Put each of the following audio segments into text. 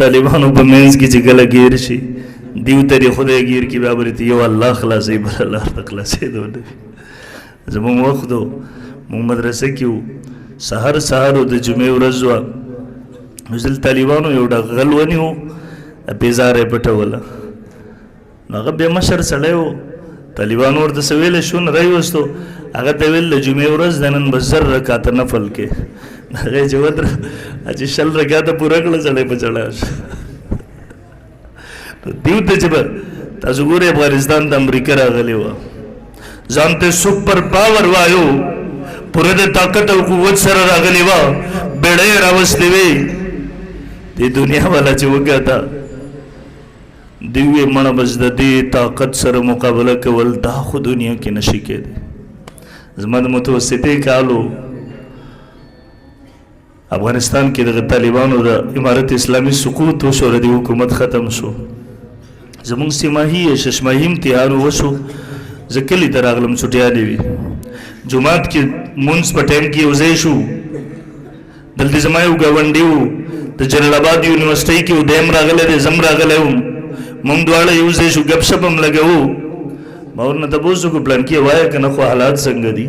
طالبانو په منځ کې چې کله ګیر شي دیو ته خدای ګیر کې بیا ورته یو الله خلاصوي بل الله ته خلاصېدو نه وي. زموږ وخت و موږ مدرسه کې وو سهار سهار د جمعې ورځ وه زل طالبانو یو ډغل ونیو پیزار یې پټوله نو هغه بیا مشر سړی و طالبانو ورته څه ویلی شو نه راویستو هغه ته ویل د جمعې ورځ د نن به 1000 رکاته نفل کې هغه یې چې ودره چې 100 رکاته پوره کړه سړی په چړه دیو ته چې به تاسو ګورئ افغانستان د امریکا راغلی وه ځان ته سپر پاور وایو پوره د طاقت او قوت سره راغلی وه بیړۍ یې راوستې وې دې دنیا والا چې وکاته دوی وې مړه بس د دې طاقت سره مقابله کول دا خو دنیا کې نشي کېدی. زما د متوسطې کالو افغانستان کې د طالبانو د امارت اسلامي سقوط وشو د حکومت ختم شو زمونږ سیماهي ششماهي امتحان وشو زه کلي ته راغلم چټیانې وي جومات کې مونځ په ټایم کې یو ځای شو دلته زما یو ګاونډي و د جلال آباد یونیورسټۍ کې و دی هم راغلی دی زه هم راغلی وم مونږ دواړه یو ځای شو ګپ شپ هم لګوو ما ورنه تپوس وکړو پلانکي وایه که نه خو حالات څنګه دي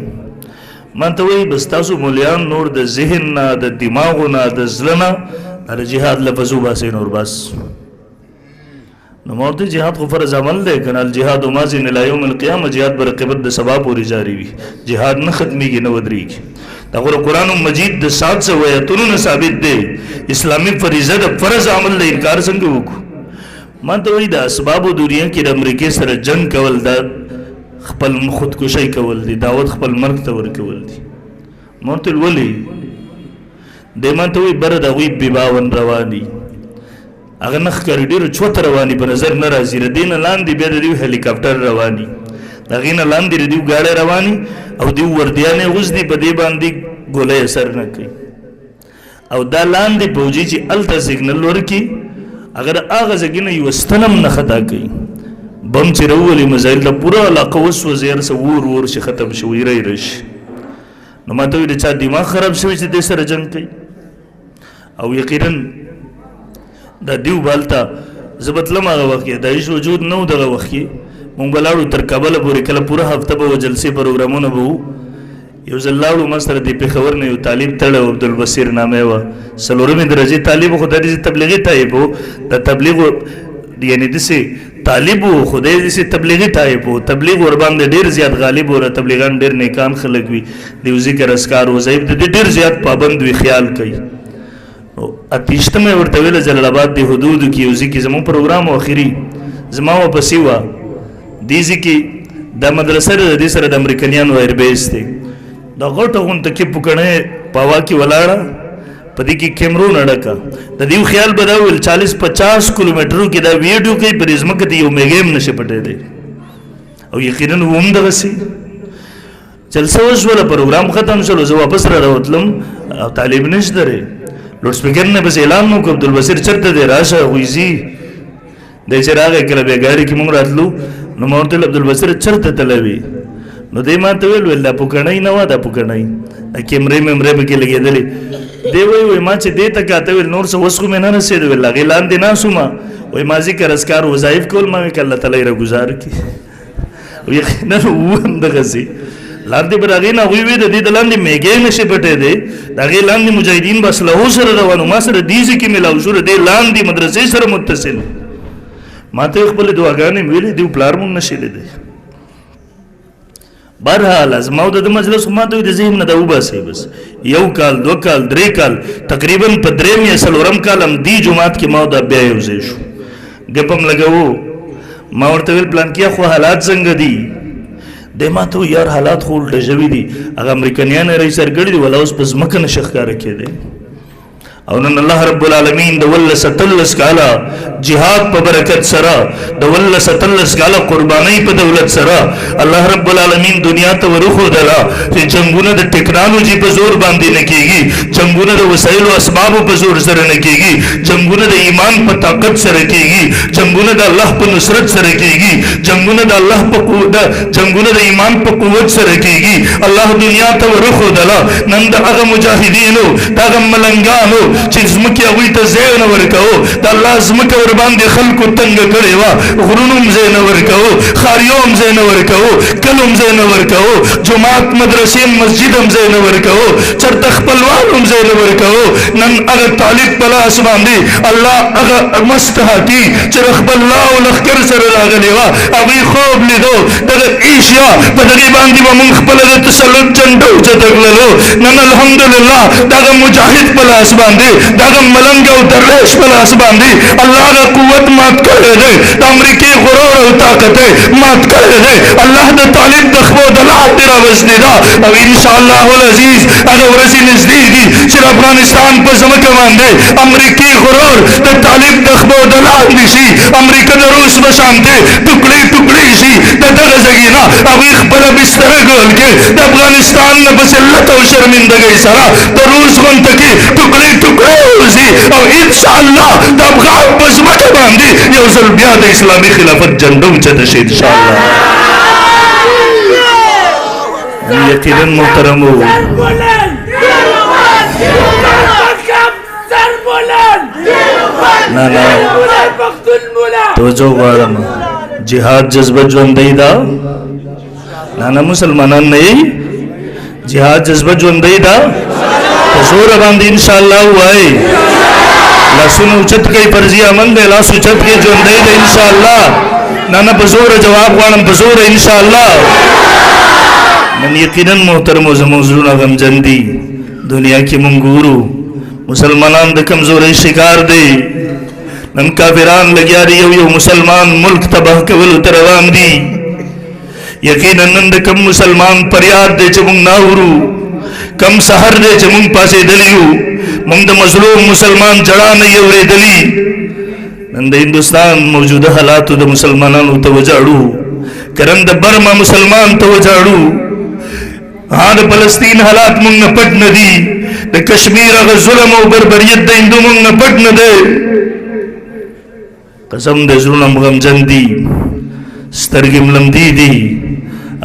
ما ته وایي بس تاسو مولیان نور د ذهن نه د دماغو نه د زړه نه د جهاد لفظ وباسئ نور بس نو ما ورته جهاد خو فرض عمل دی که نه الجهاد ماضین الی یوم القیامه جهاد به قیامت د سبا پورې جاري وي جهاد نه ختمیږي نه ودرېږي دا خو قرآن مجید د 700 آیتونو نه ثابت دی اسلامي فریضه د فرض عمل د انکار څنګه وکړو ما ته وایي د اسبابو دنیا کې د امریکې سره جنګ کول دا خپل خودکشي کول دي دعوت خپل مرګ ته ورکول دي ما ورته ویل ولې دی ما ته وایي بره د هغوی بیباون رواني هغه نه ښکاري ډېرو چوته رواني په نظر نه راځي د دې نه لاندې بیا د دوی هلیکاپټر رواني د هغې نه لاندې د دوی ګاډۍ رواني او دوی وردیانې غوځدي په دې باندې ګولۍ اثر نه کوي او دا لاندې پوجي چې هلته سیګنل ورکړي اگر هغه ځای نه یوه ستن هم نه خطا کوي بم چې راولي مزایل د پوره علاقه وسوځي هر څه ور ور شي ختم شي ویری راشي نو ما ته وایي د چا دماغ خراب شوی چې دې سره جنګ کوي او یقینا دا دیو بالته زه به تلم هغه وخت کې د هیڅ وجود نه و دغه وخت کې مونږ به لاړو تر کابله پورې کله پوره هفته به و جلسې پروګرامونه به وو یو ځل لاړو ما سره د پېښور نه یو طالب تړی و عبدالبصیر نامه یې وه 4مې درجې طالب خو دا داسې تبلیغي ټایپ و د تبلیغ یعنې داسې طالب و خو دی داسې تبلیغي ټایپ و تبلیغ ورباندې ډېر زیات غالب و تبلیغان ډېر نیکان خلک وي د یو ذکر اذکار وظایف د دې ډېر زیات پابند وي خیال کوي نو 28مه یې ورته ویله جلال آباد د حدودو کې یو ځای کې زموږ پروګرام و اخري زما ورپسې وه دې ځای کې دا مدرسه د دې سره د امریکنیانو ایربیس دی دا غټه غونته کې پوکڼۍ په هوا کې ولاړه په دې کې کیمرونه ډکه د دې خیال به دا ویل 40-50 کیلومترو کې دا ویډیو کوي پر ځمکه ته یو میږی هم نشي پټېدی او یقینا هم دغسې جلسه وشوله پروګرام ختم شولو زه واپس را راوتلم او طالب نشته دی لوډ سپیکر نه بس اعلان مو وکړو عبدالبصیر چېرته دی راشه هغوی ځي دی چې راغی کله بیا ګاډي کې مونږ راتلو نو ما ورته ویل عبدالبصیر چېرته تللی وي نو دی ما ته ویل دا پوکڼۍ نه وه دا پوکڼۍ دا کیمرې ممرې پکې لګېدلې دی وایي ما چې دې ته کاته ویل نور څه وس خو مې نه رسېدو ویل هغې لاندې ناست وم وایي ما ذکر اذکار وظایف کول ما ویل که الله تعالی یې راګزار کړي یقینا وو هم دغسې لاندې به د هغې نه هغوی وی د دې د لاندې میږی نشي پټېدی د هغې لاندې مجاهدین به اسلحو سره روانو ما سره دې ځای کې میلاو شو د دې لاندې مدرسې سره متصل ما ته یې خپلې دعاګانې مې ویلې دې پلار مونږ نشي لیدی بهرحال زما د مجلس ما ته د ذهن نه دا وباسئ بس 1 کال 2 کال 3 کال تقریبا په 3 یا 4 کال هم دې جومات کې ما دا بیا یو ځای شو ګپ هم لګوو ما ورته ویل پلانکیا خو حالات څنګه دي دی ما ته یار حالات خو الټه شوي دي هغه امریکنیان یې رایسرګړي دي ولا اوس په ځمکه نشي ښکاره کېدی او نن الله رب العالمین د 17 کاله جهاد په برکت سره د 17 کاله قربانۍ په دولت سره الله رب العالمین دنیا ته ورخودله چې جنګونه د ټیکنالوژي په زور باندې نه کېږي جنګونه د وسایلو اسبابو په زور سره نه کېږي جنګونه د ایمان په طاقت سره کېږي جنګونه د الله په نصرت سره کېږي جنګونه د الله په قوت جنګونه د ایمان په قوت سره کېږي الله دنیا ته ورخودله نن د هغه مجاهدینو د هغه ملنګانو چې ځمکې هغوی ته ځای نه ورکوو د الله ځمکه ورباندې خلکو تنګه کړې وه غرونو هم ځای نه ورکوو ښاریو هم ځای نه ورکوو کلو هم ځای نه ورکوو جومات مدرسې مسجد هم ځای نه ورکوو چېرته خپلوان هم ځای نه ورکوو نن هغه طالب په لاس باندې الله هغه مست هاتي چې د خپل لاو لښکر سره راغلې وه هغوی خوب لیدو دغه ایشیا په دغې باندې به مونږ خپله د تسلط جنډه اوچته کړلو نن الحمدلله دغه مجاهد په لاس باندې دغه ملنګ او درویش په لاس باندې الله هغه قوت مات کړی دی د امریکې غرور او طاقت مات کړی دی الله د طالب د خپو د لاندې راوستې ده او انشاءالله العزیز هغه ورځې نږدې دي چې د افغانستان په ځمکه باندې امریکې غرور د طالب د خپو د لاندې شي امریکا د روس په شانتې ټوکړې ټوکړې شي د دغه ځایې نه هغوی خپله بستره ګول کې د افغانستان نه په ذلت او شرمندګۍ سره د روس غونته کې ټوکړې ټوکړې وځي او انشاءالله د افغان په ځمکه باندې یو ځل بیا د اسلامي خلافت جنډه اوچته شي انشاءالله یقینا محترمو نه نه توجه غواړم جهاد جذبه ژوندۍ ده نه نه مسلمانان نه یې جهاد جذبه ژوندۍ ده په زوره باندې انشاءالله ووایي لاسونه اوچت کوي فرضي عمل دی لاس اوچت کوي ژوندۍ ده انشاءالله نه نه په زوره جواب غواړم په زوره انشاءالله نن یقینا محترمو زموږ زړونه غمجن دي دنیا کې مونږ ګورو مسلمانان د کمزورۍ شکار دي نن کافران لګیا دي یو یو مسلمان ملک تباه کولو ته روان دي یقینا نن د کم مسلمان فریاد دی چې مونږ نه اورو کم سحر دی چې مونږ پاسېدلي یو مونږ د مظلوم مسلمان جړا نه یې اورېدلي نن د هندوستان موجوده حالاتو د مسلمانانو ته وجاړو کرن د برما مسلمان ته وجاړو د فلسطین حالات مونږ نه پټ نه دي د کشمیر هغه ظلم او بربریت د هندو مونږ نه پټ نه دی قسم د زړونه م غمجن دي سترګې م لمدې دي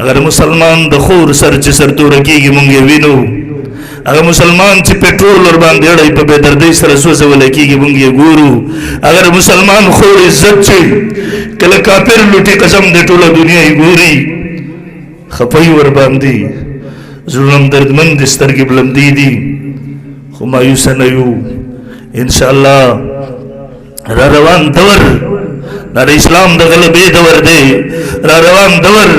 اگر مسلمان د خور سر چې سرتوره کېږي مونږ یې وینو هغه مسلمان چې پټرول ورباندې اړی په بېدردۍ سره سوځولی کېږي مونږ یې ګورو اگر مسلمان خور عزت چې کله کافر لوټي قسم د ټوله دنیا یې ګوري خفه ورباندې زړونه م دردمن دي سترګې م لمدې دي خو مایوسه نه یو انشاءالله را روان دور دا د اسلام د غلبې دور دی را روان دور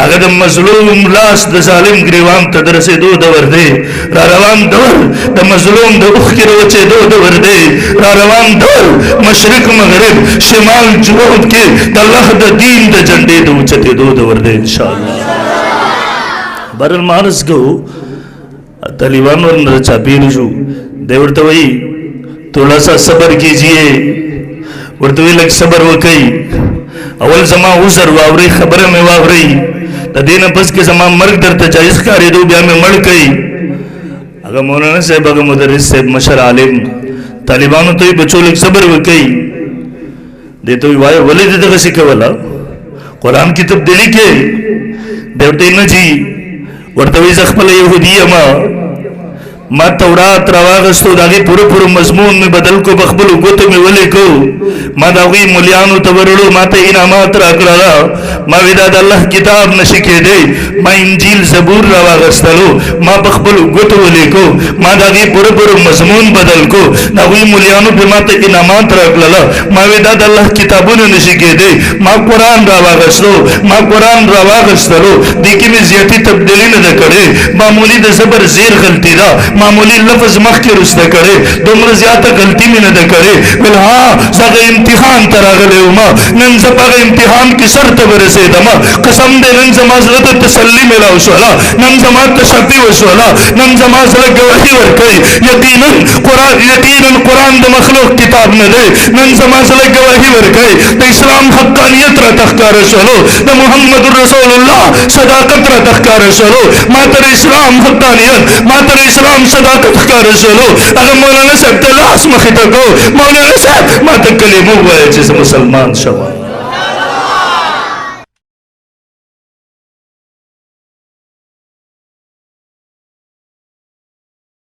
هغه د مظلوم لاس د ظالم ګریوان ته د رسېدو دور دی را روان دور د مظلوم د اوښکې د وچېدو دور دی را روان دور مشرق مغرب شمال جنوب کې د الله د دین د جنډې د اوچتېدو دور دی انشاءالله بهرحال ما عرض کوو طالبان ورنه چاپېر شو دی ورته وایي تھوڑا سا صبر کیجئے ورته وی لږ صبر وکئ اول زما عذر واورئ خبره مې واورئ د دې نه پس کې زما مرګ درته جایز ښکارېدو بیا مې مړ کئ هغه مولانا صاحب هغه مدرس صاحب مشر عالم طالبانو ته وی بچو لږ صبر وکئ دې ته وی وایه ولې دې دغسې کوله قرآن کې تبدیلي کې دی ورته نه جي ورته وی زه خپله یهودي یمه ما تورات راواغستو د هغې پوره پوره مضمون مې بدل کو په خپلو ګوتو مې ولیکو ما د هغوی مولیانو ته ورړو ما ته انعامات راکړله ما وی دا د الله کتاب نشي کېدی ما انجیل زبور راواغستلو ما په خپلو ګوتو ولیکو ما د هغې پوره پوره مضمون بدل کو د هغوی مولیانو پرې ما ته انعامات راکړله ما وی دا د الله کتابونه نشي کېدی ما قرآن راواغستو ما قرآن راواغستلو دې کې مې زیاتې تبدیلي نه ده کړې معمولي د زبر زیر غلطي ده معمولی لفظ مخکې رسته کړې دومره زیاته غلطي مې نه ده کړې ویل ها زه هغه امتحان ته راغلی وم نن زه په هغه امتحان کې سر ته ورسېدم قسم دی نن زما زړه ته تسلي میلاو شوله نن زما تشفي وشوله نن زما زړه ګواهي ورکوي یقینا قرآن د مخلوق کتاب نه دی نن زما زړه ګواهي ورکوي د اسلام حقانیت راته ښکاره شولو د محمد رسول الله صداقت راته ښکاره شولو ما ته د اسلام حقانیت ما ته د اسلام صداقت ښکاره شولو هغه مولانا صاحب ته لاس مخې ته کو مولانا صاحب ما ته کلمه ووایه چې زه مسلمان شوم